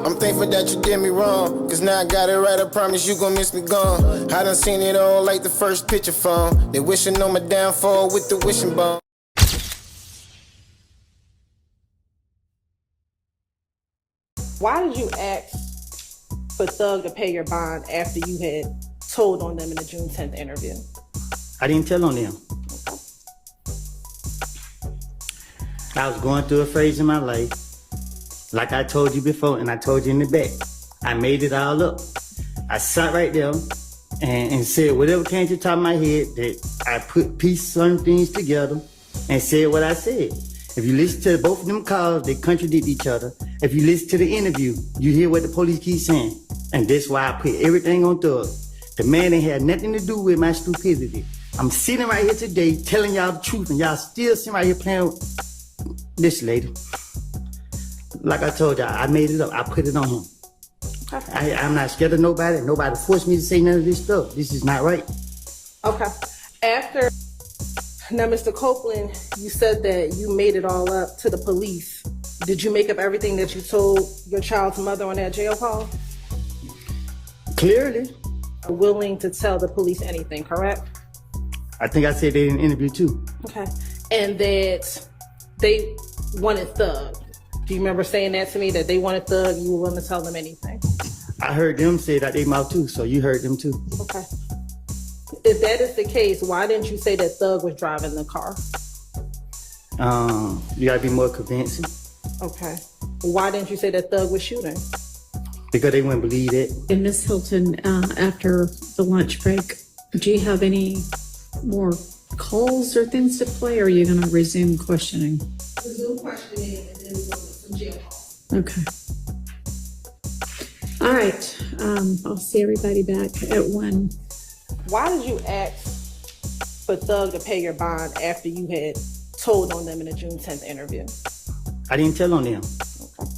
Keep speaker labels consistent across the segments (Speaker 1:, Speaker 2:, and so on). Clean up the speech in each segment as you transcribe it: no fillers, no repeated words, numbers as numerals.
Speaker 1: I'm thankful that you did me wrong, cause now I got it right, I promise you gon' miss me gone. I done seen it all like the first picture phone. They wishing on my downfall with the wishing bone.
Speaker 2: Why did you ask for Thug to pay your bond after you had told on them in the June 10th interview?
Speaker 3: I didn't tell on them. I was going through a phase in my life. Like I told you before, and I told you in the back, I made it all up. I sat right there and said whatever came to the top of my head, that I pieced certain things together and said what I said. If you listen to both of them calls, they contradict each other. If you listen to the interview, you hear what the police keep saying. And that's why I put everything on Thug. The man ain't had nothing to do with my stupidity. I'm sitting right here today telling y'all the truth, and y'all still sitting right here playing with this lady. Like I told y'all, I made it up. I put it on him.
Speaker 2: Okay.
Speaker 3: I'm not scared of nobody. Nobody forced me to say none of this stuff. This is not right.
Speaker 2: Okay. Now, Mr. Copeland, you said that you made it all up to the police. Did you make up everything that you told your child's mother on that jail call?
Speaker 3: Clearly.
Speaker 2: Willing to tell the police anything, correct?
Speaker 3: I think I said that in the interview too.
Speaker 2: Okay. And that they wanted Thug. Do you remember saying that to me, that they wanted Thug, you were willing to tell them anything?
Speaker 3: I heard them say that they mouth too, so you heard them too.
Speaker 2: Okay. If that is the case, why didn't you say that Thug was driving the car?
Speaker 3: You gotta be more convincing.
Speaker 2: Okay. Why didn't you say that Thug was shooting?
Speaker 3: Because they wouldn't believe it.
Speaker 4: And Ms. Hilton, after the lunch break, do you have any more calls or things to play, or are you going to resume questioning?
Speaker 2: Resume questioning and then we'll go to some jail calls.
Speaker 4: Okay. All right. I'll see everybody back at 1.
Speaker 2: Why did you ask for Thug to pay your bond after you had told on them in the June 10th interview?
Speaker 3: I didn't tell on them.
Speaker 2: Okay.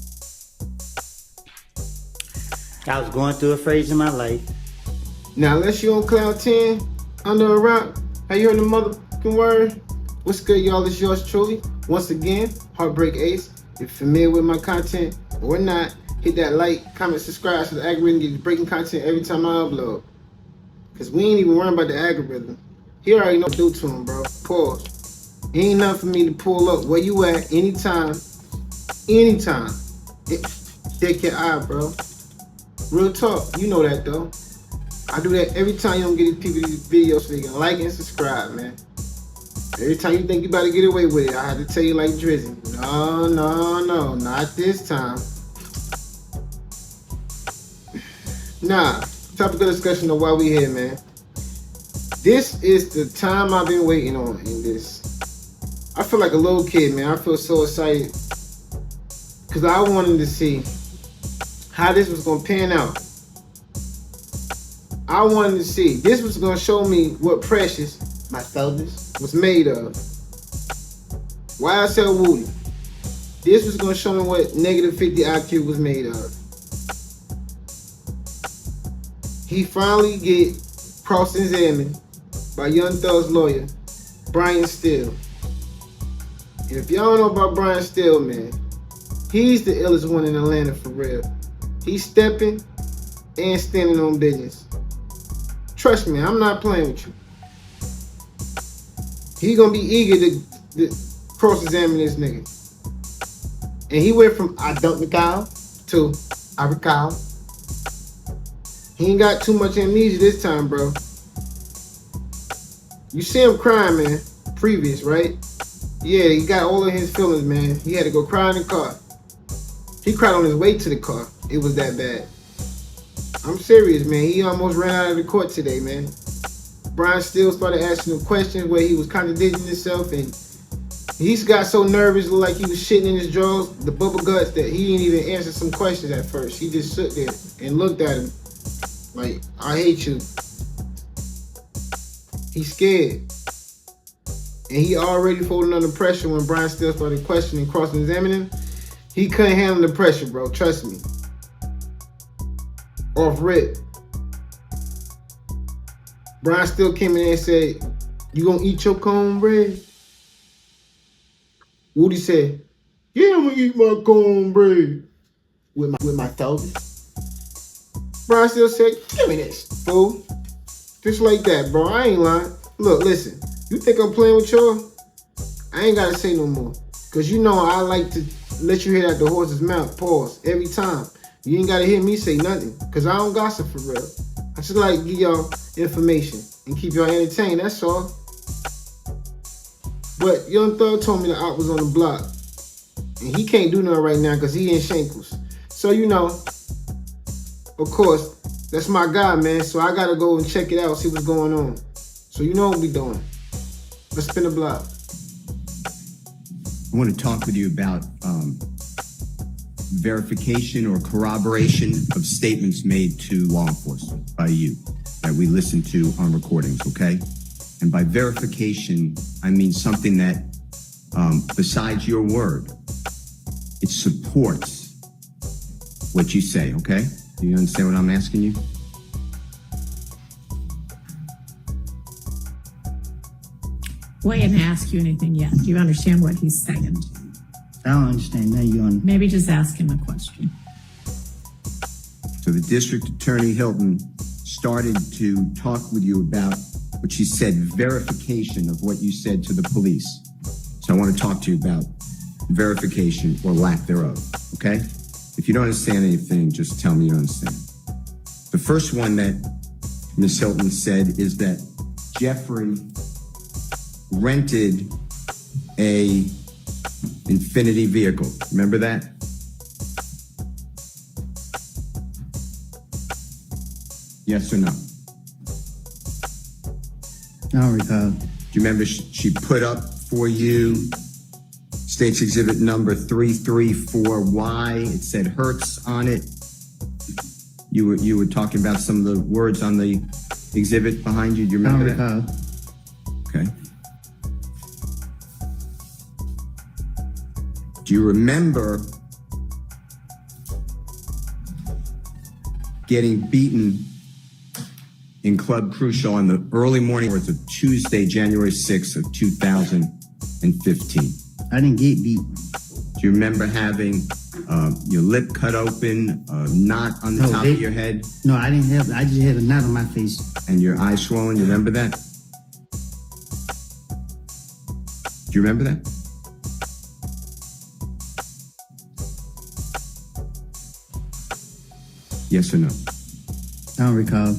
Speaker 3: I was going through a phase in my life.
Speaker 5: Now, unless you on cloud 10, under a rock, how you heard the motherfucking word? What's good, y'all? It's yours truly. Once again, HeartBreak Ace. If you're familiar with my content or not, hit that like, comment, subscribe so the algorithm gets breaking content every time I upload. Because we ain't even worrying about the algorithm. He already know what to do to him, bro. Pause. Ain't nothing for me to pull up where you at, anytime. Anytime. Take your eye, bro. Real talk, you know that though. I do that every time you don't get these people these videos so they can like and subscribe, man. Every time you think you about to get away with it, I have to tell you like Drizzy. No, not this time. Nah, topic of discussion of why we here, man. This is the time I've been waiting on in this. I feel like a little kid, man. I feel so excited. Because I wanted to see how this was going to pan out. I wanted to see. This was going to show me what Precious, my fellas, was made of. YSL Woody. This was going to show me what negative 50 IQ was made of. He finally get cross-examined by Young Thug's lawyer, Brian Steele. And if y'all don't know about Brian Steele, man, he's the illest one in Atlanta for real. He's stepping and standing on business. Trust me, I'm not playing with you. He gonna be eager to cross-examine this nigga. And he went from I don't recall to I recall. He ain't got too much amnesia this time, bro. You see him crying, man. Previous, right? Yeah, he got all of his feelings, man. He had to go cry in the car. He cried on his way to the car. It was that bad. I'm serious, man. He almost ran out of the court today, man. Brian Steele started asking him questions where he was contradicting himself, and he's got so nervous, looked like he was shitting in his drawers, the bubble guts, that he didn't even answer some questions at first. He just stood there and looked at him like, I hate you. He's scared. And he already folded under pressure when Brian Steele started questioning, cross-examining. He couldn't handle the pressure, bro. Trust me. Off rip. Brian Steele came in there and said, you gonna eat your cornbread? Woody said, yeah, I'm gonna eat my cornbread. with my thoughts. Bro, I still said, give me this, fool. Just like that, bro. I ain't lying. Look, listen. You think I'm playing with y'all? I ain't gotta say no more. Cause you know I like to let you hear out the horse's mouth. Pause. Every time. You ain't gotta hear me say nothing. Cause I don't gossip for real. I just like to give y'all information and keep y'all entertained, that's all. But Young Thug told me the op was on the block. And he can't do nothing right now because he in Shankles. So, you know, of course, that's my guy, man. So I gotta go and check it out, see what's going on. So you know what we doing. Let's spin the block.
Speaker 6: I want to talk with you about verification or corroboration of statements made to law enforcement by you that we listen to on recordings, okay? And by verification, I mean something that, besides your word, it supports what you say, okay? Do you understand what I'm asking you?
Speaker 4: Well, I didn't ask you anything yet. Do you understand what he's saying?
Speaker 3: I don't understand. Now you're on.
Speaker 4: Maybe just ask him a question.
Speaker 6: So the district attorney Hilton started to talk with you about what she said, verification of what you said to the police. So I want to talk to you about verification or lack thereof, okay? If you don't understand anything, just tell me you don't understand. The first one that Ms. Hilton said is that Jeffrey rented a Infinity vehicle. Remember that? Yes or no?
Speaker 3: I don't recall.
Speaker 6: Do you remember she put up for you State's Exhibit number 334Y? It said Hertz on it. You were talking about some of the words on the exhibit behind you. Do you remember that?
Speaker 3: I don't recall.
Speaker 6: Okay. Do you remember getting beaten in Club Crucial on the early morning hours of Tuesday, January 6th of 2015?
Speaker 3: I didn't get beat.
Speaker 6: Do you remember having your lip cut open, a knot on the top of your head?
Speaker 3: No, I didn't have. I just had a knot on my face.
Speaker 6: And your eyes swollen? You remember that? Do you remember that? Yes or no?
Speaker 3: I don't recall.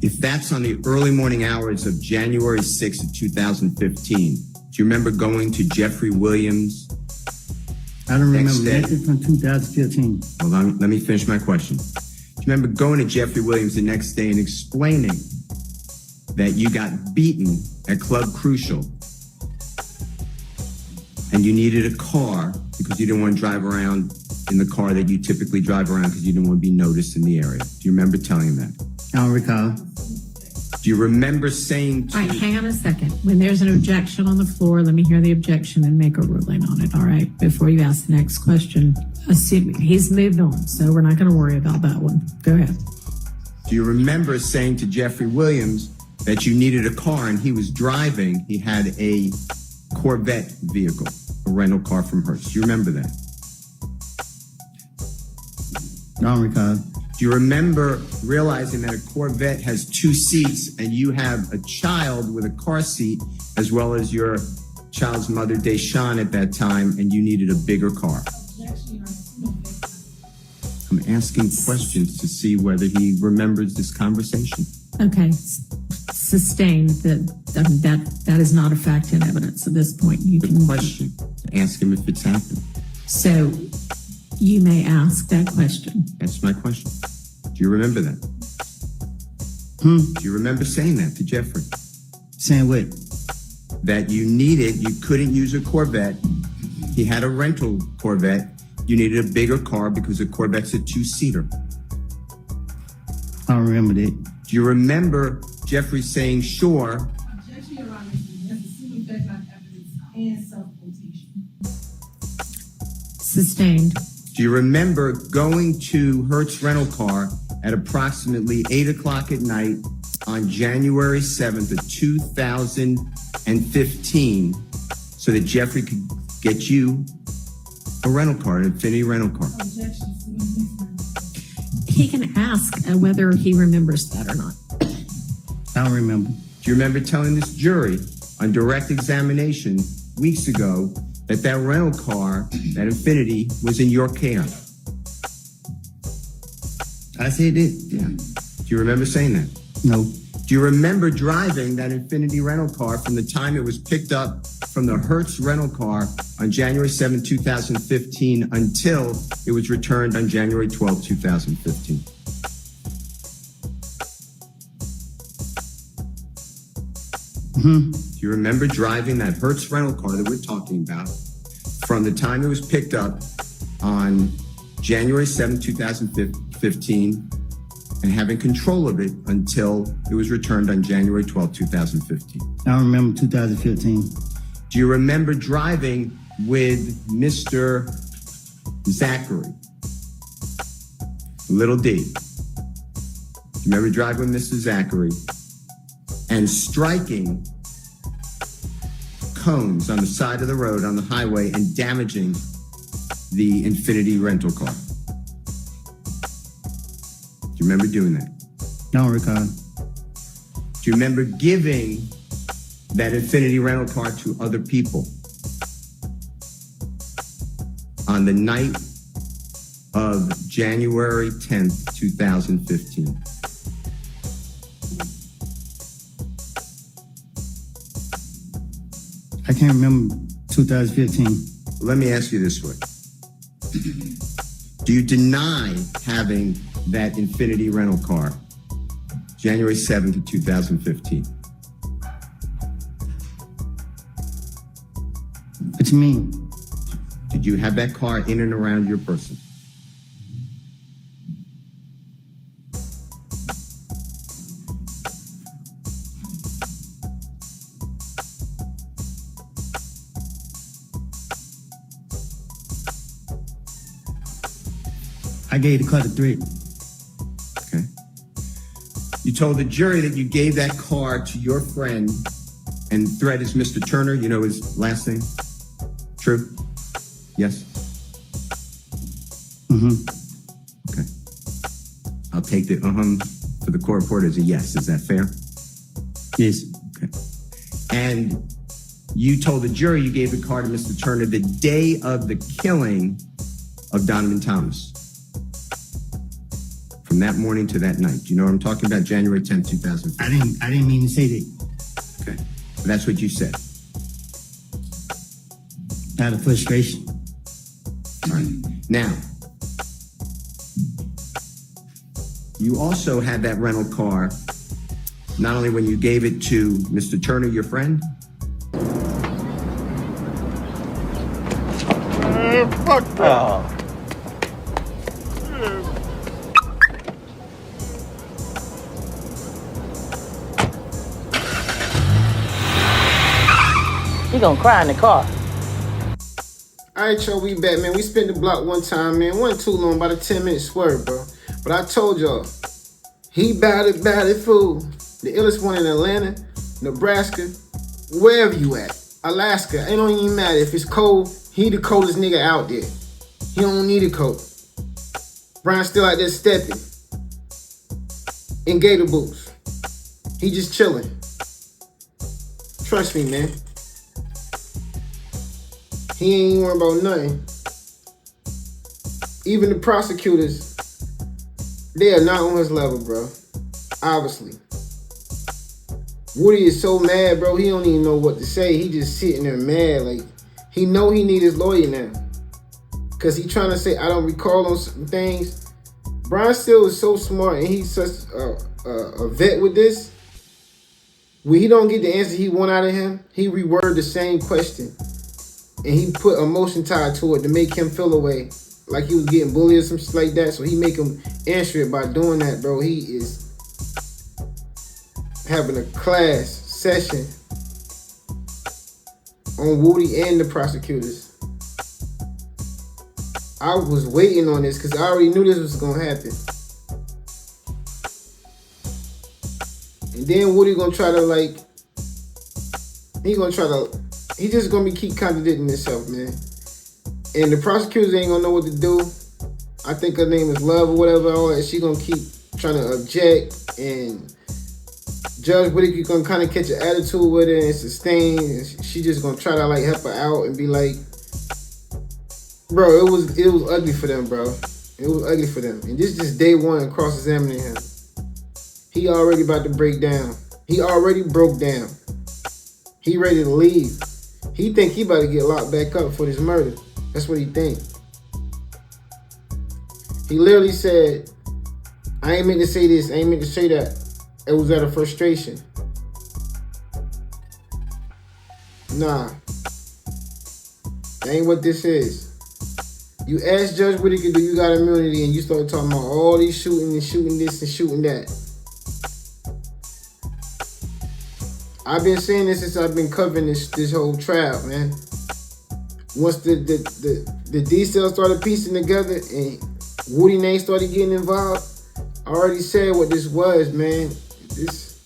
Speaker 6: If that's on the early morning hours of January 6th of 2015, do you remember going to Jeffrey Williams?
Speaker 3: I don't remember
Speaker 6: Next day.
Speaker 3: nothing from 2015.
Speaker 6: Hold on, let me finish my question. Do you remember going to Jeffrey Williams the next day and explaining that you got beaten at Club Crucial and you needed a car because you didn't want to drive around in the car that you typically drive around because you didn't want to be noticed in the area? Do you remember telling him that?
Speaker 3: I don't recall.
Speaker 6: Do you remember saying to...
Speaker 4: All right, hang on a second. When there's an objection on the floor, let me hear the objection and make a ruling on it, all right? Before you ask the next question. Assuming he's moved on, so we're not going to worry about that one. Go ahead.
Speaker 6: Do you remember saying to Jeffrey Williams that you needed a car and he was driving? He had a Corvette vehicle, a rental car from Hertz. Do you remember that?
Speaker 3: I don't recall.
Speaker 6: Do you remember realizing that a Corvette has 2 seats and you have a child with a car seat as well as your child's mother, Deshawn, at that time, and you needed a bigger car? I'm asking questions to see whether he remembers this conversation.
Speaker 4: Okay, sustained. That is not a fact in evidence at this point. You can
Speaker 6: Question. Ask him if it's happened.
Speaker 4: So you may ask that question.
Speaker 6: That's my question. Do you remember that? Do you remember saying that to Jeffrey?
Speaker 3: Saying what?
Speaker 6: That you couldn't use a Corvette. He had a rental Corvette. You needed a bigger car because a Corvette's a 2-seater.
Speaker 3: I don't remember that.
Speaker 6: Do you remember Jeffrey saying, sure?
Speaker 7: Objection, Your Honor, that's a single effect on evidence and self-quotation.
Speaker 4: Sustained.
Speaker 6: Do you remember going to Hertz rental car at approximately 8 o'clock at night on January 7th of 2015 so that Jeffrey could get you A rental car, an Infinity rental car.
Speaker 7: Objection, Superintendent.
Speaker 4: He can ask whether he remembers that or not.
Speaker 3: I don't remember.
Speaker 6: Do you remember telling this jury on direct examination weeks ago that that rental car, that Infinity, was in your care?
Speaker 3: I said it.
Speaker 6: Yeah. Do you remember saying that?
Speaker 3: No.
Speaker 6: Do you remember driving that Infinity rental car from the time it was picked up from the Hertz rental car on January 7, 2015 until it was returned on January 12, 2015?
Speaker 3: Mm-hmm.
Speaker 6: Do you remember driving that Hertz rental car that we're talking about from the time it was picked up on January 7, 2015 and having control of it until it was returned on January 12, 2015?
Speaker 3: I don't remember 2015.
Speaker 6: Do you remember driving with Mr. Zachary? Little D. Do you remember driving with Mr. Zachary and striking cones on the side of the road on the highway and damaging the Infinity rental car? Do you remember doing that?
Speaker 3: Don't recall.
Speaker 6: Do you remember giving that Infinity rental car to other people on the night of January 10th, 2015?
Speaker 3: I can't remember 2015.
Speaker 6: Let me ask you this way. Do you deny having that Infinity rental car January 7th of 2015?
Speaker 3: What you mean?
Speaker 6: Did you have that car in and around your person?
Speaker 3: I gave the car to Threat.
Speaker 6: Okay. You told the jury that you gave that car to your friend, and Threat is Mr. Turner. You know his last name? True? Yes?
Speaker 3: Mm-hmm.
Speaker 6: Okay. I'll take the for the court reporter as a yes. Is that fair?
Speaker 3: Yes.
Speaker 6: Okay. And you told the jury you gave the car to Mr. Turner the day of the killing of Donovan Thomas. From that morning to that night. Do you know what I'm talking about? January 10th, 2015.
Speaker 3: I didn't mean to say that.
Speaker 6: Okay. But that's what you said.
Speaker 3: Out of frustration.
Speaker 6: All right. Now, you also had that rental car, not only when you gave it to Mr. Turner, your friend.
Speaker 8: Fuck that.
Speaker 9: He gonna cry in the car.
Speaker 5: Alright, y'all, we back, man. We spent the block one time, man. Wasn't too long, about a 10-minute swerve, bro. But I told y'all, he bout it, fool. The illest one in Atlanta, Nebraska, wherever you at. Alaska, it don't even matter. If it's cold, he the coldest nigga out there. He don't need a coat. Brian still out there stepping. In gator boots. He just chilling. Trust me, man. He ain't worrying about nothing. Even the prosecutors, they are not on his level, bro. Obviously. Woody is so mad, bro. He don't even know what to say. He just sitting there mad. Like, he know he need his lawyer now. Because he trying to say, I don't recall on certain things. Brian Steele is so smart and he's such a vet with this. When he don't get the answer he want out of him, he reword the same question. And he put emotion tied to it to make him feel away like he was getting bullied or some shit like that. So he make him answer it by doing that, bro. He is having a class session on Woody and the prosecutors. I was waiting on this because I already knew this was going to happen. And then Woody going to try to like, he's just gonna keep contradicting himself, man. And the prosecutors ain't gonna know what to do. I think her name is Love or whatever, all that. She gonna keep trying to object, and Judge Whitaker gonna kind of catch an attitude with her and sustain. And she just gonna try to like help her out and be like, bro, it was ugly for them, bro. It was ugly for them. And this is just day one cross-examining him. He already about to break down. He already broke down. He ready to leave. He think he about to get locked back up for this murder. That's what he think. He literally said, I ain't meant to say this, I ain't meant to say that. It was out of frustration. Nah. That ain't what this is. You ask Judge Whitaker, do you got immunity? And you start talking about all these shooting and shooting this and shooting that. I've been saying this since I've been covering this whole trial, man. Once the details started piecing together and Woody name started getting involved, I already said what this was, man. This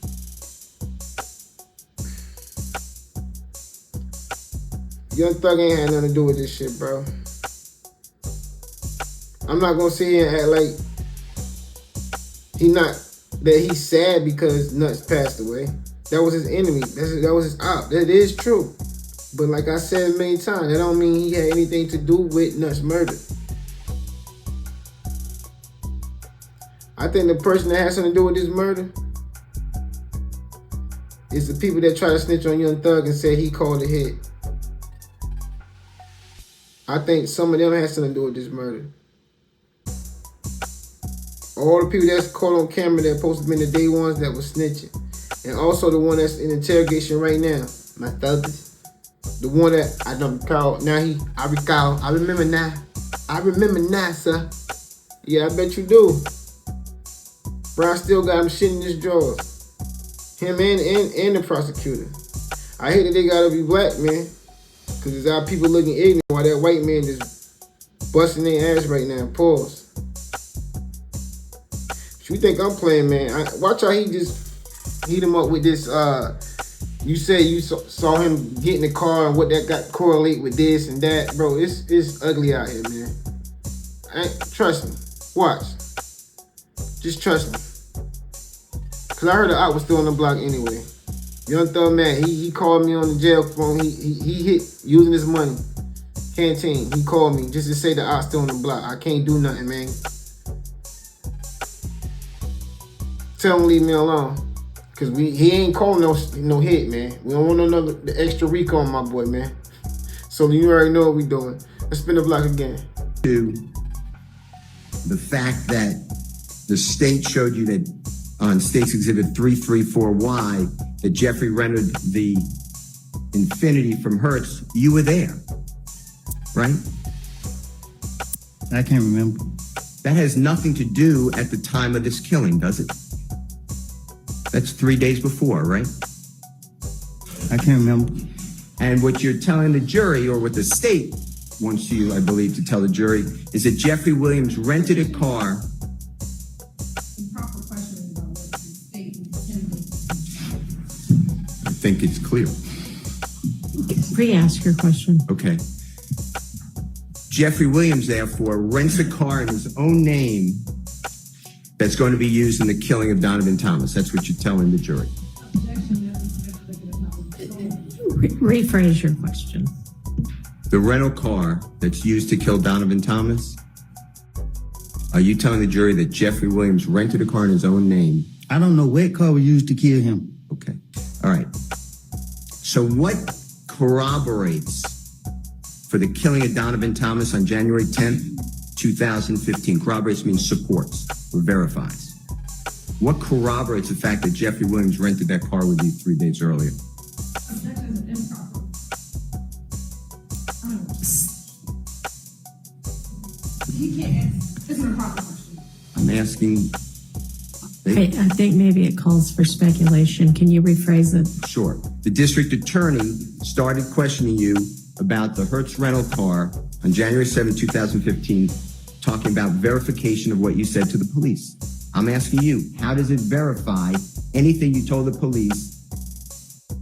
Speaker 5: Young Thug ain't had nothing to do with this shit, bro. I'm not gonna sit here and act like he's sad because Nuts passed away. That was his enemy. That was his op. That is true. But like I said many times, that don't mean he had anything to do with Nuts' murder. I think the person that has something to do with this murder is the people that try to snitch on Young Thug and say he called a hit. I think some of them has something to do with this murder. All the people that's caught on camera that supposed to be the day ones that was snitching. And also the one that's in interrogation right now. My thugs. The one that I don't recall. I remember now. I remember now, sir. Yeah, I bet you do. Bro, I still got him shit in his drawers. Him and the prosecutor. I hate that they gotta be black, man. Cause there's our people looking ignorant while that white man just busting their ass right now. Pause. What you think I'm playing, man? Watch how he just heat him up with this. You say you saw him get in the car and what that got correlate with this and that, bro. It's ugly out here, man. Trust me. Watch. Just trust me. Cause I heard the op was still on the block anyway. Young Thug man, he called me on the jail phone. He hit using his money. Canteen. He called me just to say the op still on the block. I can't do nothing, man. Tell him to leave me alone. Cause he ain't calling no hit, man. We don't want the extra Rico on my boy, man. So you already know what we doing. Let's spin the block again.
Speaker 6: To the fact that the state showed you that on State's Exhibit 334Y that Jeffrey rented the Infinity from Hertz, you were there, right?
Speaker 3: I can't remember.
Speaker 6: That has nothing to do at the time of this killing, does it? That's 3 days before, right?
Speaker 3: I can't remember.
Speaker 6: And what you're telling the jury, or what the state wants you, I believe, to tell the jury, is that Jeffrey Williams rented a car.
Speaker 7: The proper question is about what the state intended.
Speaker 6: I think it's clear.
Speaker 4: Re-ask your question.
Speaker 6: Okay. Jeffrey Williams, therefore, rents a car in his own name that's going to be used in the killing of Donovan Thomas. That's what you're telling the jury.
Speaker 4: Rephrase your question.
Speaker 6: The rental car that's used to kill Donovan Thomas, are you telling the jury that Jeffrey Williams rented a car in his own name?
Speaker 3: I don't know what car was used to kill him.
Speaker 6: Okay. All right. So what corroborates for the killing of Donovan Thomas on January 10th, 2015? Corroborates means supports or verifies. What corroborates the fact that Jeffrey Williams rented that car with you 3 days earlier?
Speaker 7: Objection is improper. He can't answer. It's an improper question.
Speaker 6: I'm asking.
Speaker 4: I think maybe it calls for speculation. Can you rephrase it?
Speaker 6: Sure. The district attorney started questioning you about the Hertz rental car on January 7, 2015, talking about verification of what you said to the police. I'm asking you, how does it verify anything you told the police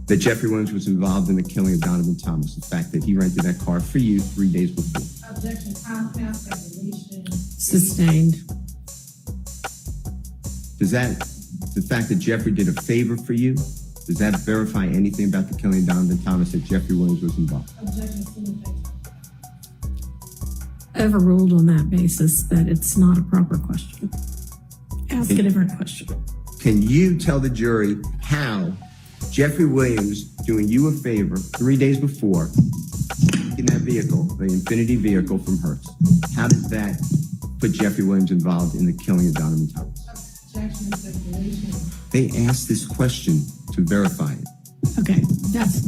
Speaker 6: that Jeffrey Williams was involved in the killing of Donovan Thomas? The fact that he rented that car for you 3 days before.
Speaker 7: Objection, compound speculation.
Speaker 4: Sustained.
Speaker 6: Does the fact that Jeffrey did a favor for you, does that verify anything about the killing of Donovan Thomas that Jeffrey Williams was involved?
Speaker 7: Objection, single face.
Speaker 4: Overruled on that basis that it's not a proper question. Ask a different question.
Speaker 6: Can you tell the jury how Jeffrey Williams doing you a favor 3 days before in that vehicle, the Infinity vehicle from Hertz, how did that put Jeffrey Williams involved in the killing of Donovan Thomas?
Speaker 7: Objection, speculation.
Speaker 6: They asked this question to verify it.
Speaker 4: Okay, that's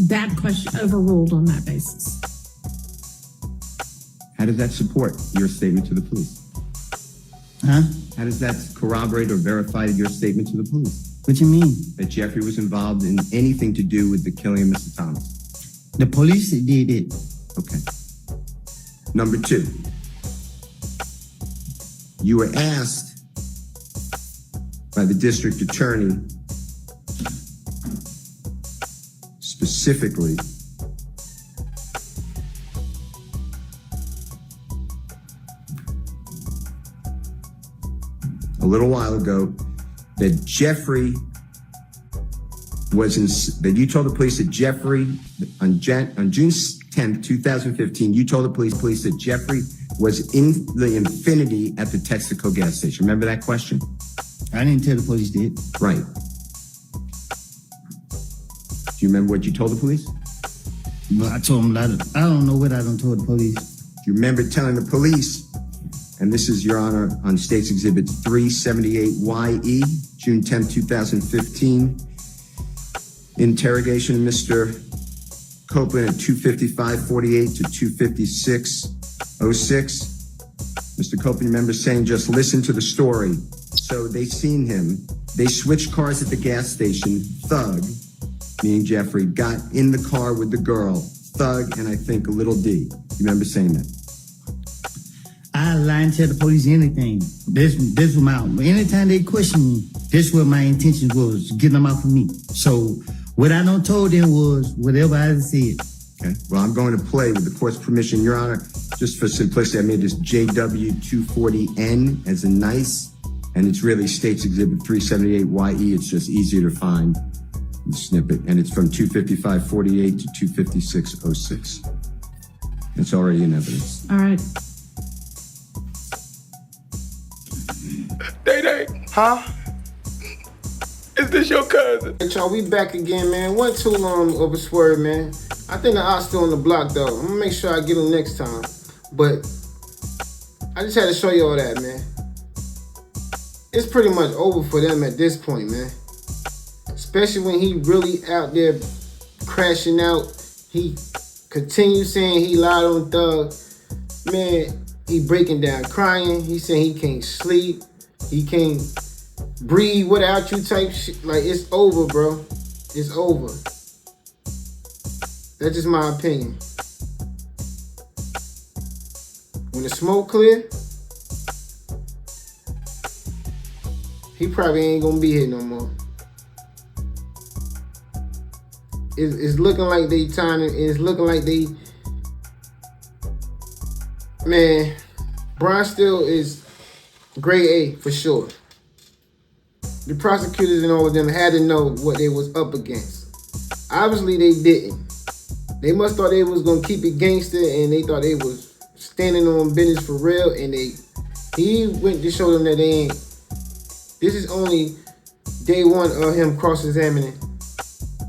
Speaker 4: that question overruled on that basis.
Speaker 6: How does that support your statement to the police?
Speaker 3: Huh?
Speaker 6: How does that corroborate or verify your statement to the police?
Speaker 3: What you mean?
Speaker 6: That Jeffrey was involved in anything to do with the killing of Mr. Thomas?
Speaker 3: The police did it.
Speaker 6: Okay. Number 2. You were asked by the district attorney specifically a little while ago that Jeffrey was in, that you told the police that Jeffrey, on June 10th, 2015, you told the police that Jeffrey was in the Infinity at the Texaco gas station. Remember that question?
Speaker 3: I didn't tell the police did.
Speaker 6: Right. Do you remember what you told the police?
Speaker 3: But I told them I don't know what I done told the police.
Speaker 6: Do you remember telling the police, and this is, Your Honor, on State's Exhibit 378YE, June 10, 2015, interrogation of Mr. Copeland at 255:48 to 256:06. Mr. Copeland, you remember saying, just listen to the story. So they seen him. They switched cars at the gas station. Thug, meaning Jeffrey, got in the car with the girl. Thug and I think a little D. You remember saying that?
Speaker 3: I lie and tell the police anything. This was my, anytime they question me, this what my intention was, getting them out from me. So what I done told them was whatever I said.
Speaker 6: Okay. Well, I'm going to play with the court's permission, Your Honor. Just for simplicity, I made this JW240N as a nice, and it's really State's Exhibit 378YE. It's just easier to find the snippet, and it's from 255:48 to 256:06. It's already in evidence.
Speaker 4: All right.
Speaker 8: Day. Huh? Is this your cousin?
Speaker 5: Hey, y'all, we back again, man. Wasn't too long of a swerve, man. I think the odds still on the block, though. I'm gonna make sure I get him next time. But I just had to show you all that, man. It's pretty much over for them at this point, man. Especially when he really out there crashing out. He continues saying he lied on Thug. Man, he breaking down crying. He saying he can't sleep. He can't breathe without you type shit. Like, it's over, bro. It's over. That's just my opinion. When the smoke clear, he probably ain't gonna be here no more. It's looking like they trying to, it's looking like they, man, Brian Steele is grade A for sure. The prosecutors and all of them had to know what they was up against. Obviously they didn't. They must thought they was gonna keep it gangster and they thought they was standing on business for real, and he went to show them that they ain't. This is only day one of him cross-examining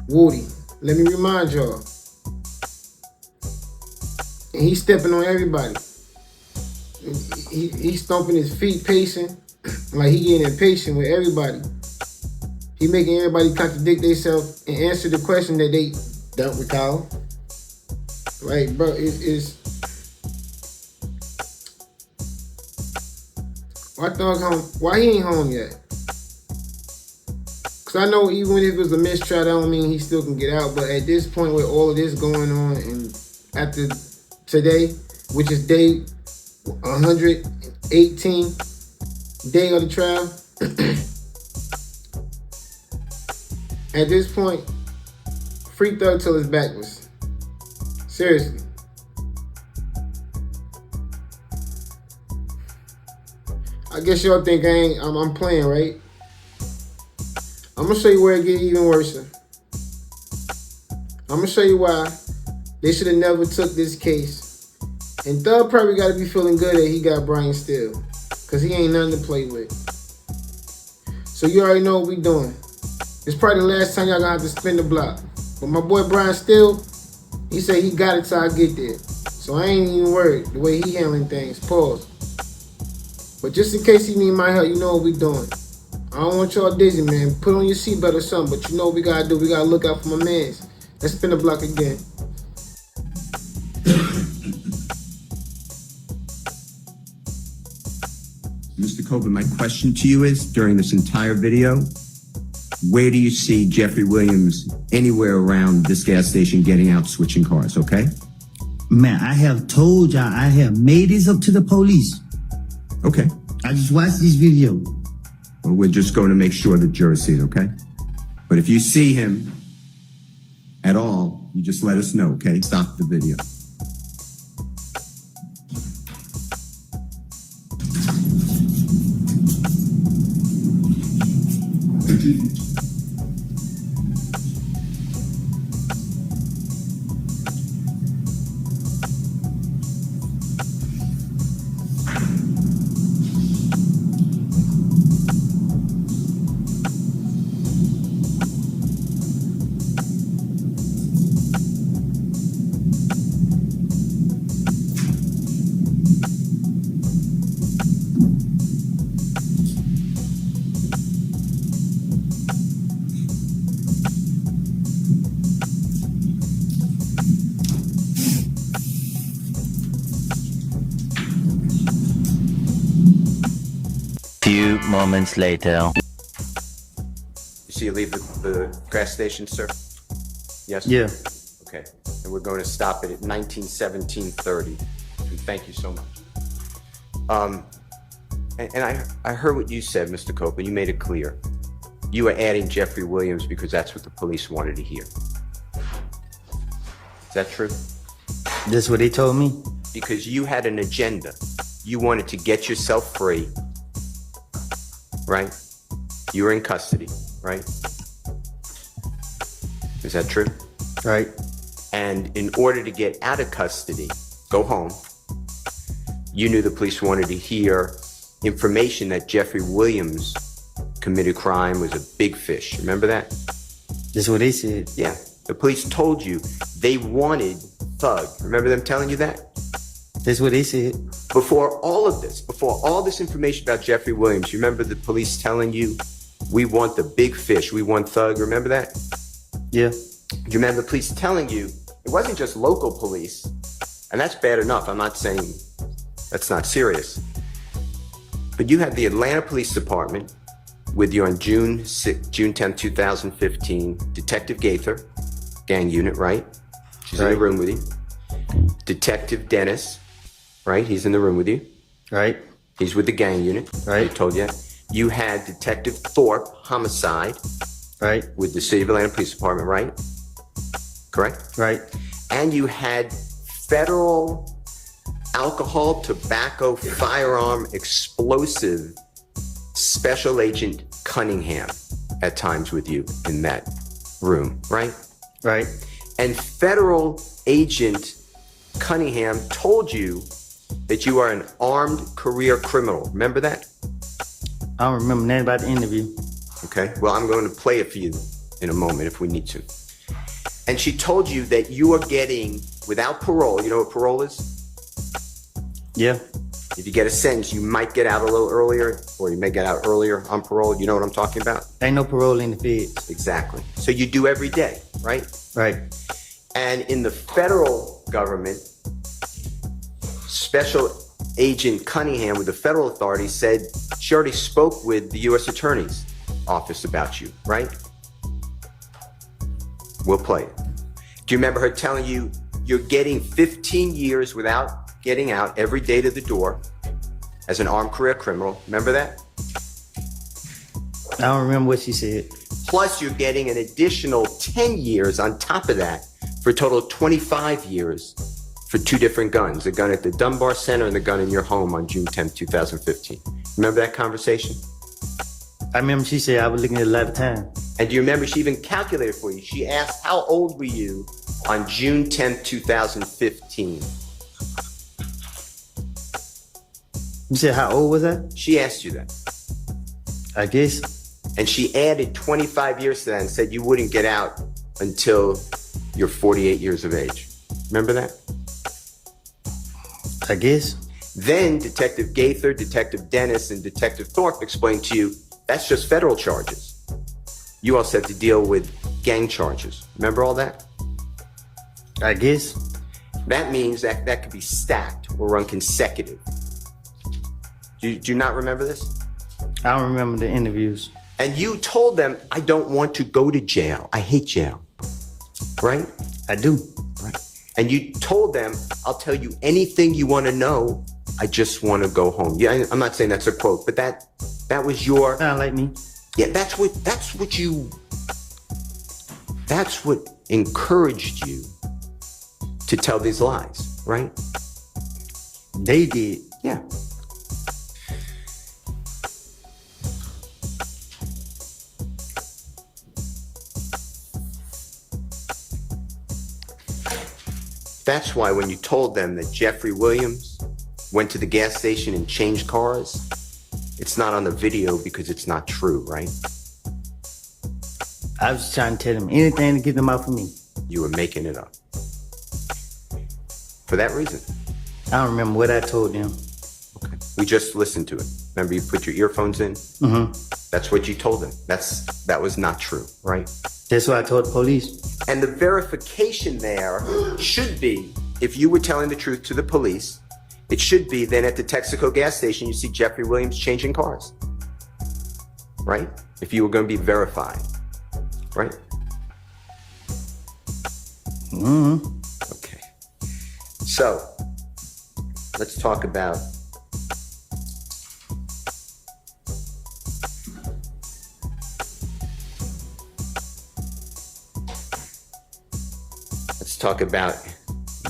Speaker 5: Woody. Let me remind y'all. And he's stepping on everybody. He's stomping his feet, pacing, like he getting impatient with everybody. He making everybody contradict themselves and answer the question that they don't recall. Like, bro, it's why Thug home? Why he ain't home yet? Cause I know even if it was a mistrial, that don't mean he still can get out. But at this point, with all of this going on, and after today, which is day 118, day of the trial, at this point, free Thug till it's backwards. Seriously. I guess y'all think I'm playing, right? I'm gonna show you where it get even worse. I'm gonna show you why they should have never took this case. And Thug probably gotta be feeling good that he got Brian Steele, cause he ain't nothing to play with. So you already know what we doing. It's probably the last time y'all gonna have to spin the block. But my boy Brian Steele, he said he got it till I get there. So I ain't even worried the way he handling things. Pause. But just in case you need my help, you know what we doing. I don't want y'all dizzy, man. Put on your seatbelt or something, but you know what we gotta do. We gotta look out for my mans. Let's spin the block again.
Speaker 6: Mr. Copeland, my question to you is, during this entire video, where do you see Jeffrey Williams anywhere around this gas station getting out, switching cars, okay?
Speaker 3: Man, I have told y'all, I have made this up to the police.
Speaker 6: Okay.
Speaker 3: I just watched this video.
Speaker 6: Well, we're just going to make sure the jurors see it, okay? But if you see him at all, you just let us know, okay? Stop the video.
Speaker 9: Few moments later.
Speaker 10: You see you leave the gas station, sir? Yes?
Speaker 3: Yeah.
Speaker 10: Okay. And we're going to stop it at 1917:30. Thank you so much. And I heard what you said, Mr. Copeland. You made it clear. You were adding Jeffrey Williams because that's what the police wanted to hear. Is that true?
Speaker 3: That's what they told me?
Speaker 10: Because you had an agenda. You wanted to get yourself free, right? You were in custody, right? Is that true?
Speaker 3: Right.
Speaker 10: And in order to get out of custody, go home, you knew the police wanted to hear information that Jeffrey Williams committed crime, was a big fish. Remember that?
Speaker 3: That's what they said.
Speaker 10: Yeah. The police told you they wanted Thug. Remember them telling you that?
Speaker 3: That's what they said.
Speaker 10: Before all this information about Jeffrey Williams, you remember the police telling you, we want the big fish, we want Thug, remember that?
Speaker 3: Yeah.
Speaker 10: Do you remember the police telling you, it wasn't just local police, and that's bad enough, I'm not saying that's not serious, but you had the Atlanta Police Department with you on June 10, 2015, Detective Gaither, gang unit, right? She's in the room with you. Detective Dennis, right? He's in the room with you.
Speaker 3: Right.
Speaker 10: He's with the gang unit.
Speaker 3: Right.
Speaker 10: I told you. You had Detective Thorpe, homicide.
Speaker 3: Right.
Speaker 10: With the City of Atlanta Police Department, right? Correct?
Speaker 3: Right.
Speaker 10: And you had federal alcohol, tobacco, firearm, explosive Special Agent Cunningham at times with you in that room, right?
Speaker 3: Right.
Speaker 10: And Federal Agent Cunningham told you that you are an armed career criminal. Remember that?
Speaker 3: I don't remember nothing about the interview.
Speaker 10: Okay, well, I'm going to play it for you in a moment if we need to. And she told you that you are getting, without parole, you know what parole is?
Speaker 3: Yeah.
Speaker 10: If you get a sentence, you might get out a little earlier, or you may get out earlier on parole. You know what I'm talking about?
Speaker 3: Ain't no parole in the feds.
Speaker 10: Exactly. So you do every day, right?
Speaker 3: Right.
Speaker 10: And in the federal government, Special Agent Cunningham with the federal authorities said she already spoke with the U.S. Attorney's Office about you, right? We'll play it. Do you remember her telling you you're getting 15 years without getting out every day to the door as an armed career criminal? Remember that?
Speaker 3: I don't remember what she said.
Speaker 10: Plus, you're getting an additional 10 years on top of that for a total of 25 years for two different guns, the gun at the Dunbar Center and the gun in your home on June 10, 2015. Remember that conversation?
Speaker 3: I remember she said I was looking at a lot of time.
Speaker 10: And do you remember she even calculated for you? She asked, how old were you on June 10th, 2015?
Speaker 3: You said how old was I?
Speaker 10: She asked you that.
Speaker 3: I guess.
Speaker 10: And she added 25 years to that and said you wouldn't get out until you're 48 years of age. Remember that?
Speaker 3: I guess.
Speaker 10: Then Detective Gaither, Detective Dennis, and Detective Thorpe explained to you that's just federal charges. You also have to deal with gang charges. Remember all that?
Speaker 3: I guess.
Speaker 10: That means that could be stacked or run consecutive. Do you not remember this?
Speaker 3: I don't remember the interviews.
Speaker 10: And you told them, I don't want to go to jail. I hate jail. Right?
Speaker 3: I do.
Speaker 10: Right. And you told them, I'll tell you anything you want to know. I just want to go home. Yeah, I'm not saying that's a quote, but that was your...
Speaker 3: Sound like me.
Speaker 10: Yeah, that's what encouraged you to tell these lies, right?
Speaker 3: They did.
Speaker 10: Yeah. That's why when you told them that Jeffrey Williams went to the gas station and changed cars, it's not on the video because it's not true, right?
Speaker 3: I was trying to tell them anything to get them out of me.
Speaker 10: You were making it up. For that reason.
Speaker 3: I don't remember what I told them.
Speaker 10: Okay. We just listened to it. Remember you put your earphones in?
Speaker 3: Mm-hmm.
Speaker 10: That's what you told them. That was not true, right?
Speaker 3: That's what I told the police.
Speaker 10: And the verification there should be, if you were telling the truth to the police, it should be then at the Texaco gas station, you see Jeffrey Williams changing cars. Right? If you were going to be verified. Right?
Speaker 3: Mm-hmm.
Speaker 10: Okay. So, let's talk about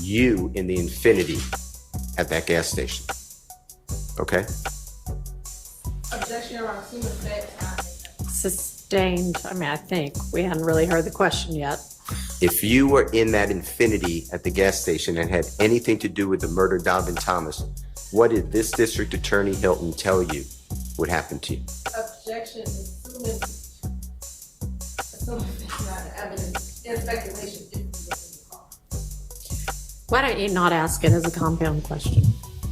Speaker 10: you in the Infinity at that gas station. Okay?
Speaker 2: Objection, Your Honor.
Speaker 11: Sustained. I mean, I think we hadn't really heard the question yet.
Speaker 10: If you were in that Infinity at the gas station and had anything to do with the murder of Donovan Thomas, what did this District Attorney Hilton tell you would happen to you?
Speaker 2: Objection, assuming it's not evidence and speculation.
Speaker 11: Why don't you not ask it as a compound question?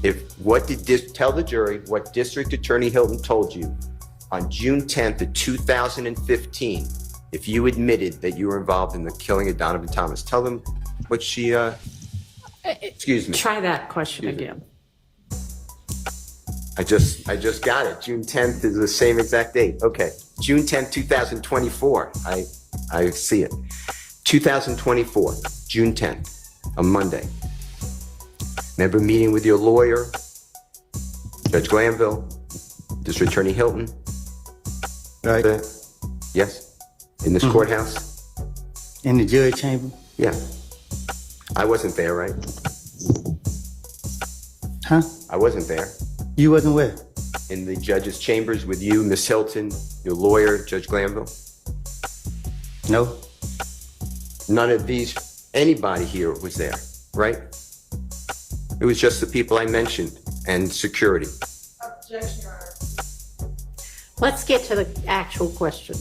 Speaker 10: Tell the jury what District Attorney Hilton told you on June 10th of 2015, if you admitted that you were involved in the killing of Donovan Thomas. Tell them what she, excuse me.
Speaker 11: Try that question again.
Speaker 10: I just got it. June 10th is the same exact date. Okay. June 10th, 2024. I see it. 2024, June 10th, a Monday. Remember meeting with your lawyer, Judge Glanville, District Attorney Hilton?
Speaker 3: Right.
Speaker 10: Yes? In this courthouse?
Speaker 3: In the judge chamber?
Speaker 10: Yeah. I wasn't there, right?
Speaker 3: Huh?
Speaker 10: I wasn't there.
Speaker 3: You wasn't where?
Speaker 10: In the judge's chambers with you, Miss Hilton, your lawyer, Judge Glanville?
Speaker 3: No.
Speaker 10: None of anybody here was there, right? It was just the people I mentioned and security.
Speaker 2: Objection, Your Honor.
Speaker 11: Let's get to the actual question.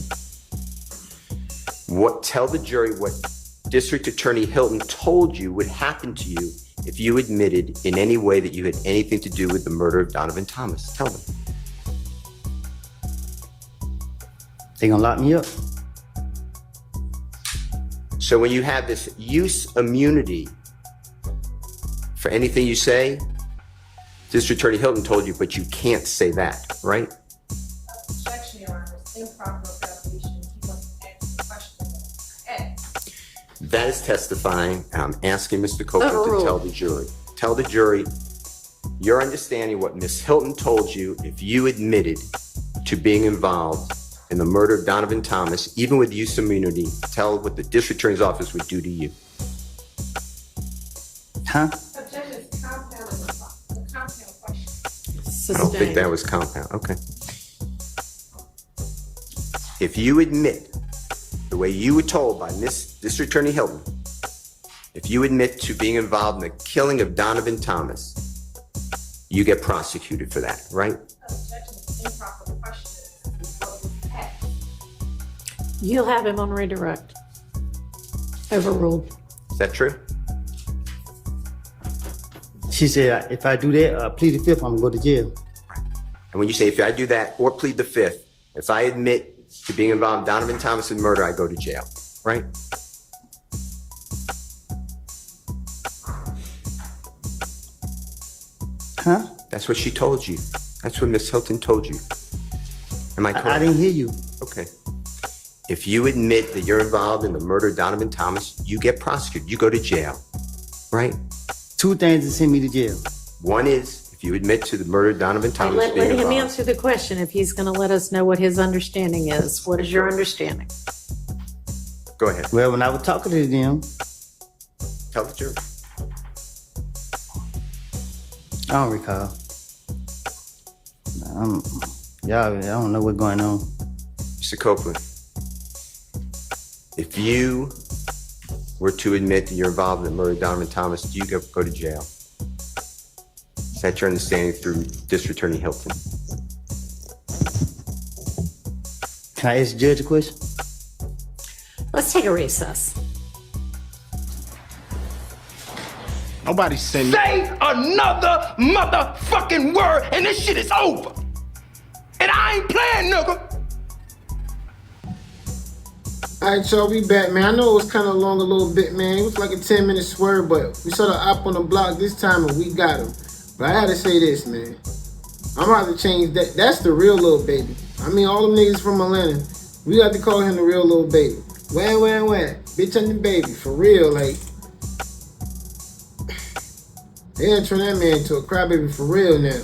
Speaker 10: Tell the jury what District Attorney Hilton told you would happen to you if you admitted in any way that you had anything to do with the murder of Donovan Thomas. Tell them.
Speaker 3: They gonna lock me up.
Speaker 10: So when you have this use immunity for anything you say, District Attorney Hilton told you, but you can't say that, right?
Speaker 2: Objection, Your Honor. Improper fabrication. He wants to answer the question.
Speaker 10: That is testifying, and I'm asking Mr. Copeland to tell the jury. Tell the jury your understanding what Miss Hilton told you if you admitted to being involved in the murder of Donovan Thomas, even with use immunity. Tell what the District Attorney's Office would do to you.
Speaker 3: Huh?
Speaker 2: Objection is compound question.
Speaker 11: sustained.
Speaker 10: I don't think that was compound. Okay. If you admit, the way you were told by Miss District Attorney Hilton, if you admit to being involved in the killing of Donovan Thomas, you get prosecuted for that, right?
Speaker 11: You'll have him on redirect. Overruled.
Speaker 10: Is that true?
Speaker 3: She said, if I do that, plead the fifth, I'm gonna go to jail.
Speaker 10: And when you say, if I do that or plead the fifth, if I admit to being involved in Donovan Thomas's murder, I go to jail, right?
Speaker 3: Huh?
Speaker 10: That's what she told you. That's what Miss Hilton told you. Am I correct?
Speaker 3: I didn't hear you.
Speaker 10: Okay. If you admit that you're involved in the murder of Donovan Thomas, you get prosecuted. You go to jail, right?
Speaker 3: Two things that send me to jail.
Speaker 10: One is if you admit to the murder of Donovan Thomas.
Speaker 11: Let him answer the question if he's going to let us know what his understanding is. What is your understanding?
Speaker 10: Go ahead.
Speaker 3: Well, when I was talking to them,
Speaker 10: tell the jury.
Speaker 3: I don't recall. I don't know what's going on.
Speaker 10: Mr. Copeland, if you were to admit that you're involved in the murder of Donovan Thomas, do you go to jail? Is that your understanding through District Attorney Hilton?
Speaker 3: Can I ask the judge a question?
Speaker 11: Let's take a recess.
Speaker 8: Nobody send me. Say another motherfucking word and this shit is over. And I ain't playing, nigga.
Speaker 5: Alright, y'all, we back, man. I know it was kind of long a little bit, man. It was like a 10-minute swerve, but we saw the op on the block this time and we got him. But I had to say this, man. I'm about to change that. That's the real little baby. I mean, all them niggas from Atlanta, we got to call him the real little baby. Wah. Bitch, I'm the baby. For real, like. They done turn that man into a crybaby for real now.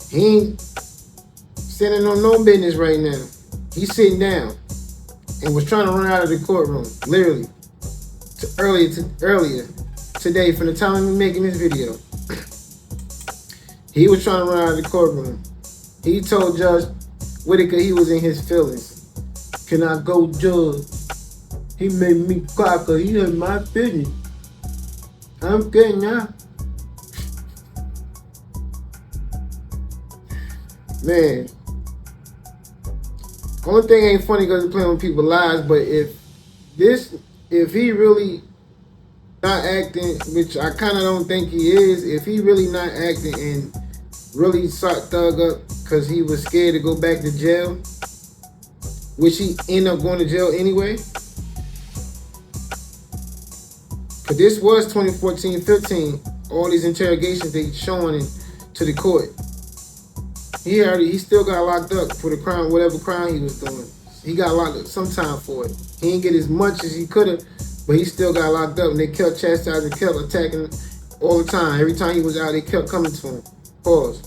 Speaker 5: He ain't standing on no business right now. He's sitting down and was trying to run out of the courtroom, literally, earlier today from the time of me making this video. He was trying to run out of the courtroom. He told Judge Whitaker he was in his feelings. Can I go, Judge? He made me cry because he had my business. I'm good now. Man. Only thing ain't funny because he's playing with people's lives, but if he really not acting, which I kind of don't think he is, if he really not acting and really sought Thug up because he was scared to go back to jail, which he ended up going to jail anyway. But this was 2014-15, all these interrogations they showing to the court. He still got locked up for the crime, whatever crime he was doing. He got locked up some time for it. He didn't get as much as he could have, but he still got locked up. And they kept chastising, kept attacking all the time. Every time he was out, they kept coming to him. Pause.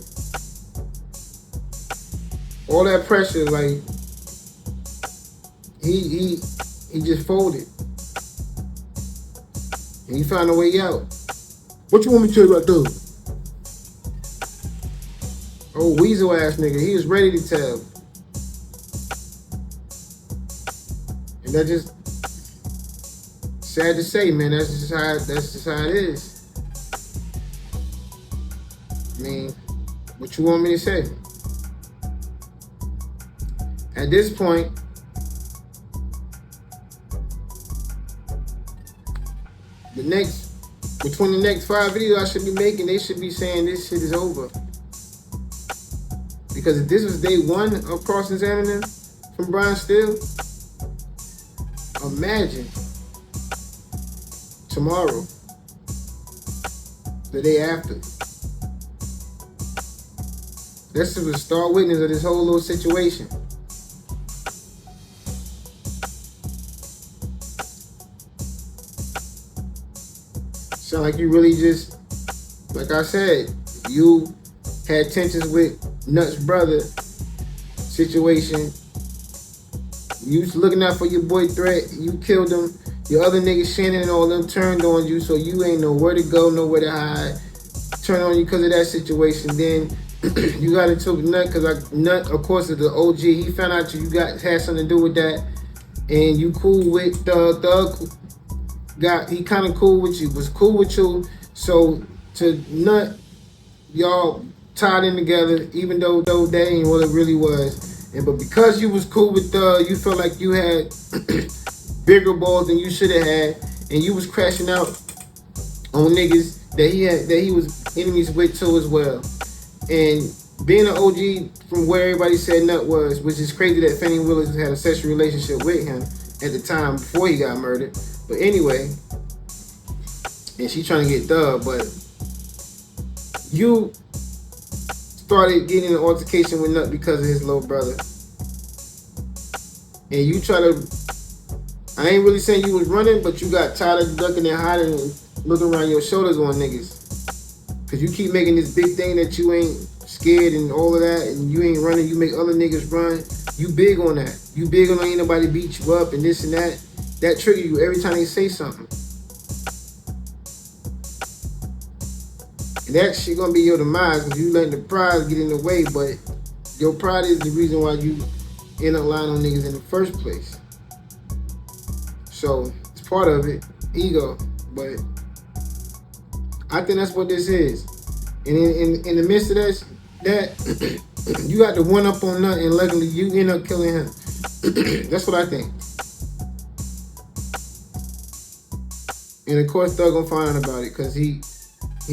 Speaker 5: All that pressure, like he just folded. And he found a way out. What you want me to tell you about Doug? Oh, weasel ass nigga. He was ready to tell. And that just sad to say, man. That's just how it is. I mean, what you want me to say? At this point, between the next 5 videos I should be making, they should be saying this shit is over. Because if this was day one of cross-examining from Brian Steele, imagine tomorrow, the day after. This is the star witness of this whole little situation. Sound like you really just, like I said, you had tensions with Nuts' brother situation. You was looking out for your boy Threat. You killed him. Your other niggas, Shannon and all them, turned on you, so you ain't know where to go, nowhere to hide. turn on you because of that situation. Then you got into it with Nut because Nut, of course, is the OG. He found out you had something to do with that, and you cool with Thug. He kind of cool with you, was cool with you. So to Nut, y'all tied in together, even though that ain't what it really was. But because you was cool with Thug, you felt like you had bigger balls than you should have had, and you was crashing out on niggas that he was enemies with too as well. And being an OG from where everybody said Nut was, which is crazy that Fannie Willis had a sexual relationship with him at the time before he got murdered. But anyway, and she trying to get Thug, but you started getting an altercation with Nut because of his little brother. And you try to, I ain't really saying you was running, but you got tired of ducking and hiding and looking around your shoulders on niggas. Cause you keep making this big thing that you ain't scared and all of that, and you ain't running, you make other niggas run. You big on that. You big on ain't nobody beat you up and this and that. That trigger you every time they say something. And that shit gonna be your demise because you letting the pride get in the way, but your pride is the reason why you end up lying on niggas in the first place. So it's part of it, ego, but I think that's what this is. And in the midst of that you got the one up on Nut, and luckily you end up killing him. That's what I think. And of course Thug gonna find out about it because he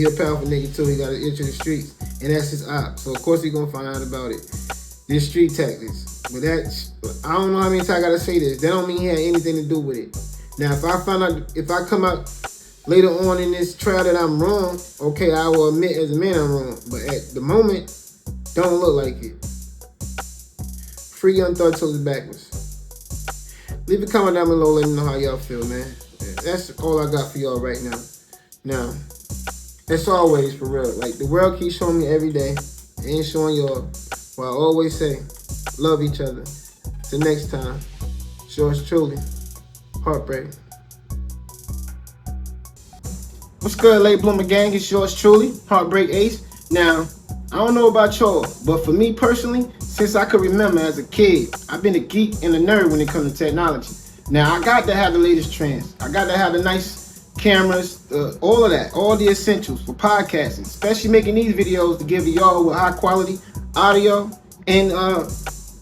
Speaker 5: a powerful nigga too. He got to enter the streets, and that's his op. So of course he gonna find out about it. This street tactics. But I don't know how many times I gotta say this. That don't mean he had anything to do with it. Now if I come out later on in this trial that I'm wrong, okay, I will admit as a man I'm wrong. But at the moment, don't look like it. Free Young Thug till it's backwards. Leave a comment down below, let me know how y'all feel, man. That's all I got for y'all right now. Now, as always, for real, like the world keeps showing me every day, it ain't showing y'all. Well, I always say, love each other. Till next time, yours truly, HeartBreak. What's good, Late Bloomer Gang? It's yours truly, HeartBreak Ace. Now, I don't know about y'all, but for me personally, since I could remember as a kid, I've been a geek and a nerd when it comes to technology. Now, I got to have the latest trends. I got to have the nice cameras, all of that, all the essentials for podcasting, especially making these videos to give y'all with high quality audio and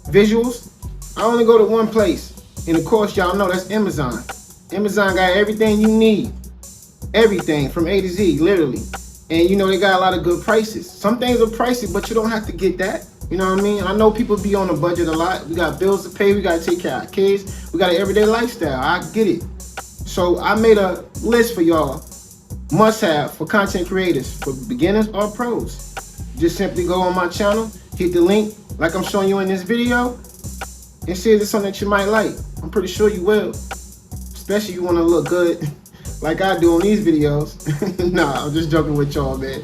Speaker 5: visuals. I only go to one place, and of course y'all know that's Amazon. Amazon got everything you need, everything from A to Z, literally. And you know they got a lot of good prices. Some things are pricey, but you don't have to get that. You know what I mean? I know people be on a budget a lot. We got bills to pay. We got to take care of our kids. We got an everyday lifestyle. I get it. So I made a list for y'all, must have for content creators, for beginners or pros. Just simply go on my channel, hit the link like I'm showing you in this video, and see if it's something that you might like. I'm pretty sure you will, especially if you want to look good like I do on these videos. Nah, I'm just joking with y'all, man.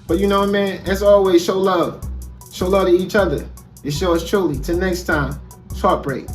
Speaker 5: But you know, man, as always, show love. Show love to each other. It's yours truly. Till next time, it's HeartBreak.